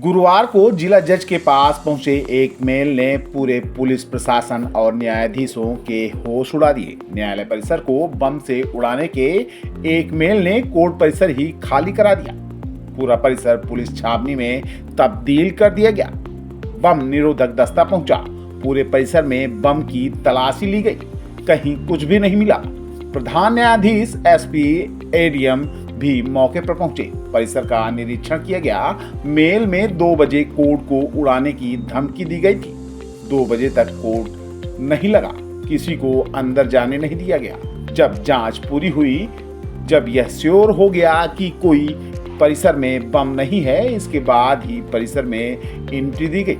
गुरुवार को जिला जज के पास पहुंचे एक मेल ने पूरे पुलिस प्रशासन और न्यायाधीशों के होश उड़ा दिए। न्यायालय परिसर को बम से उड़ाने के एक मेल ने कोर्ट परिसर ही खाली करा दिया। पूरा परिसर पुलिस छावनी में तब्दील कर दिया गया। बम निरोधक दस्ता पहुंचा। पूरे परिसर में बम की तलाशी ली गई, कहीं कुछ भी नहीं मिला। प्रधान न्यायाधीश एसपी एडीएम भी मौके पर पहुंचे। परिसर का निरीक्षण किया गया। मेल में 2 बजे कोर्ट को उड़ाने की धमकी दी गई थी। 2 बजे तक कोर्ट नहीं लगा, किसी को अंदर जाने नहीं दिया गया। जब जांच पूरी हुई, जब यह श्योर हो गया कि कोई परिसर में बम नहीं है, इसके बाद ही परिसर में एंट्री दी गई।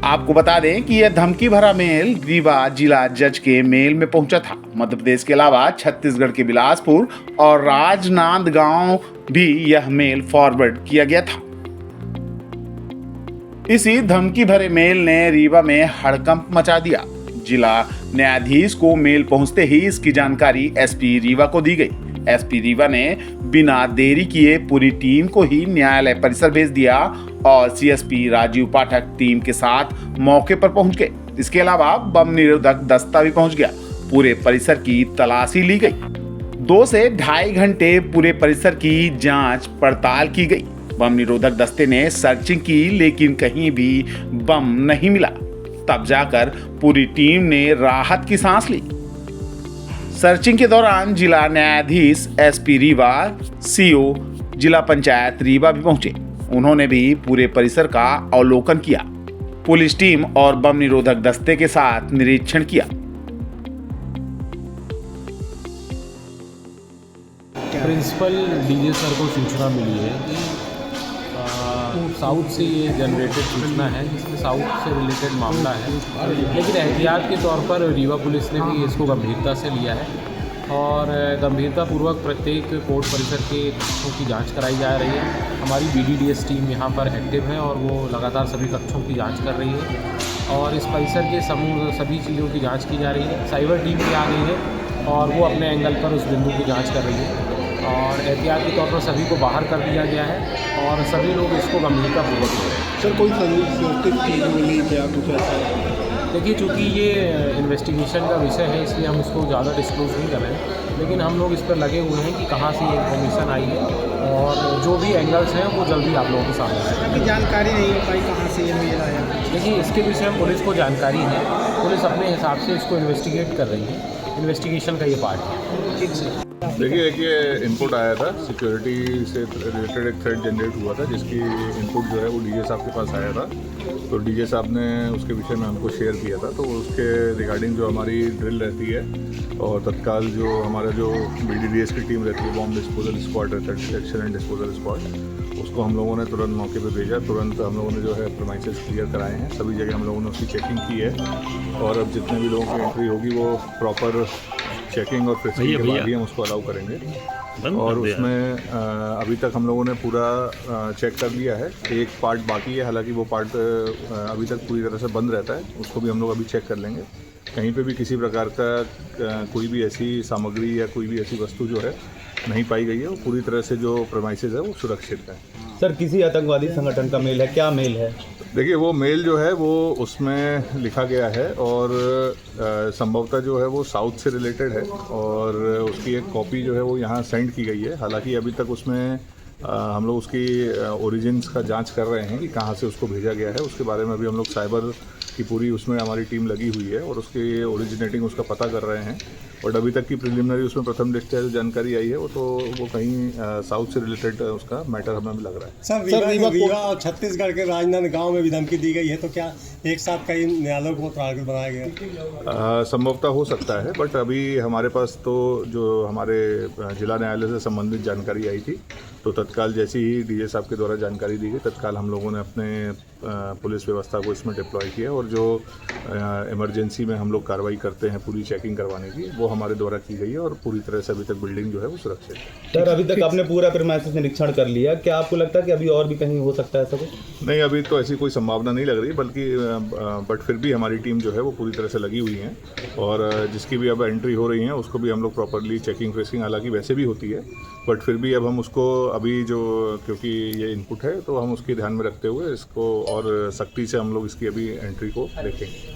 आपको बता दें कि यह धमकी भरा मेल रीवा जिला जज के मेल में पहुंचा था। मध्य प्रदेश के अलावा छत्तीसगढ़ के बिलासपुर और राजनांदगांव भी यह मेल फॉरवर्ड किया गया था। इसी धमकी भरे मेल ने रीवा में हड़कंप मचा दिया। जिला न्यायाधीश को मेल पहुंचते ही इसकी जानकारी एसपी रीवा को दी गई। एसपी रीवा ने बिना देरी किए पूरी टीम को ही न्यायालय परिसर भेज दिया और सीएसपी राजीव पाठक टीम के साथ मौके पर पहुंच गए। इसके अलावा बम निरोधक दस्ता भी पहुंच गया। पूरे परिसर की तलाशी ली गई। 2 से 2.5 घंटे पूरे परिसर की जांच पड़ताल की गई। बम निरोधक दस्ते ने सर्चिंग की, लेकिन कहीं भी बम नहीं मिला। तब जाकर पूरी टीम ने राहत की सांस ली। सर्चिंग के दौरान जिला न्यायाधीश एसपी रीवा, सीओ जिला पंचायत रीवा भी पहुंचे। उन्होंने भी पूरे परिसर का अवलोकन किया। पुलिस टीम और बम निरोधक दस्ते के साथ निरीक्षण किया। प्रिंसिपल डीजे सर को सूचना मिली है कि साउथ से ये जनरेटेड सूचना है, जिसमें साउथ से रिलेटेड मामला है, लेकिन एहतियात के तौर पर रीवा पुलिस ने भी इसको गंभीरता से लिया है और गंभीरतापूर्वक प्रत्येक कोर्ट परिसर के कक्षों की जांच कराई जा रही है। हमारी बीडीडीएस टीम यहाँ पर एक्टिव है और वो लगातार सभी कक्षों की जांच कर रही है और इस परिसर के सभी चीज़ों की जांच की जा रही है। साइबर टीम भी आ गई है और वो अपने एंगल पर उस बिंदु की जांच कर रही है और एहतियात के तौर पर सभी को बाहर कर दिया गया है और सभी लोग इसको गंभीरतापूर्वक ले रहे हैं। सर, कोई चीज़ मिली क्या कुछ ऐसा? देखिए, चूँकि ये इन्वेस्टिगेशन का विषय है इसलिए हम इसको ज़्यादा डिस्क्लोज नहीं कर रहे हैं, लेकिन हम लोग इस पर लगे हुए हैं कि कहाँ से ये इन्फॉर्मेशन आई है और जो भी एंगल्स हैं वो जल्दी आप लोगों के सामने आएंगे। अभी जानकारी नहीं हो पाई कहाँ से ये मेल आया। देखिए, इसके विषय में पुलिस को जानकारी है, पुलिस अपने हिसाब से इसको इन्वेस्टिगेट कर रही है। इन्वेस्टिगेशन का ये पार्ट है। ठीक से देखिए, एक इनपुट आया था, सिक्योरिटी से रिलेटेड एक थ्रेड जनरेट हुआ था, जिसकी इनपुट जो है वो डीजे साहब के पास आया था। तो डीजे साहब ने उसके विषय में हमको शेयर किया था। तो उसके रिगार्डिंग जो हमारी ड्रिल रहती है और तत्काल जो हमारा जो बीडीडीएस की टीम रहती है, बॉम्ब डिस्पोजल स्क्वाड रहता है, एक्शन एंड डिस्पोजल स्क्वाड, उसको हम लोगों ने तुरंत मौके पे भेजा। तुरंत हम लोगों ने जो है प्रीमाइसेस क्लियर कराए हैं। सभी जगह हम लोगों ने उसकी चेकिंग की है और अब जितने भी लोगों की एंट्री होगी वो प्रॉपर चेकिंग और फ्रिस्किंग के बाद ही हम उसको अलाउ करेंगे। और उसमें अभी तक हम लोगों ने पूरा चेक कर लिया है। एक पार्ट बाकी है, हालांकि वो पार्ट अभी तक पूरी तरह से बंद रहता है, उसको भी हम लोग अभी चेक कर लेंगे। कहीं पे भी किसी प्रकार का कोई भी ऐसी सामग्री या कोई भी ऐसी वस्तु जो है नहीं पाई गई है। वो पूरी तरह से जो प्रेमाइसेस है वो सुरक्षित है। सर, किसी आतंकवादी संगठन का मेल है? क्या मेल है? देखिए, वो मेल जो है वो उसमें लिखा गया है और संभवतः जो है वो साउथ से रिलेटेड है और उसकी एक कॉपी जो है वो यहाँ सेंड की गई है। हालांकि अभी तक उसमें हम लोग उसकी ओरिजिन्स का जांच कर रहे हैं कि कहाँ से उसको भेजा गया है। उसके बारे में अभी हम लोग साइबर की पूरी उसमें हमारी टीम लगी हुई है और उसके ओरिजिनेटिंग उसका पता कर रहे हैं। और अभी तक की प्रिलिमिनरी उसमें प्रथम दृष्टया जो जानकारी आई है वो कहीं साउथ से रिलेटेड उसका मैटर हमें लग रहा है। सर, रीवा और छत्तीसगढ़ के राजनांदगांव में भी धमकी दी गई है, तो क्या एक साथ कई न्यायालयों को टारगेट बनाया गया? संभवतः हो सकता है, बट अभी हमारे पास तो जो हमारे जिला न्यायालय से संबंधित जानकारी आई थी, तो तत्काल जैसे ही डीजे साहब के द्वारा जानकारी दी गई, तत्काल हम लोगों ने अपने पुलिस व्यवस्था को इसमें डिप्लॉय किया और जो इमरजेंसी में हम लोग कार्रवाई करते हैं पूरी चेकिंग करवाने की, वो हमारे द्वारा की गई है और पूरी तरह से अभी तक बिल्डिंग जो है वो सुरक्षित है। सर, अभी तक आपने पूरा प्रीमाइसेस निरीक्षण कर लिया, क्या आपको लगता है कि अभी और भी कहीं हो सकता है ऐसा कुछ? नहीं, अभी तो ऐसी कोई संभावना नहीं लग रही, बल्कि बट फिर भी हमारी टीम जो है वो पूरी तरह से लगी हुई है और जिसकी भी अब एंट्री हो रही है उसको भी हम लोग प्रॉपरली चेकिंग फ्रेसिंग हालांकि वैसे भी होती है, बट फिर भी अब हम उसको अभी जो, क्योंकि ये इनपुट है तो हम उसकी ध्यान में रखते हुए इसको और सख्ती से हम लोग इसकी अभी एंट्री को देखेंगे।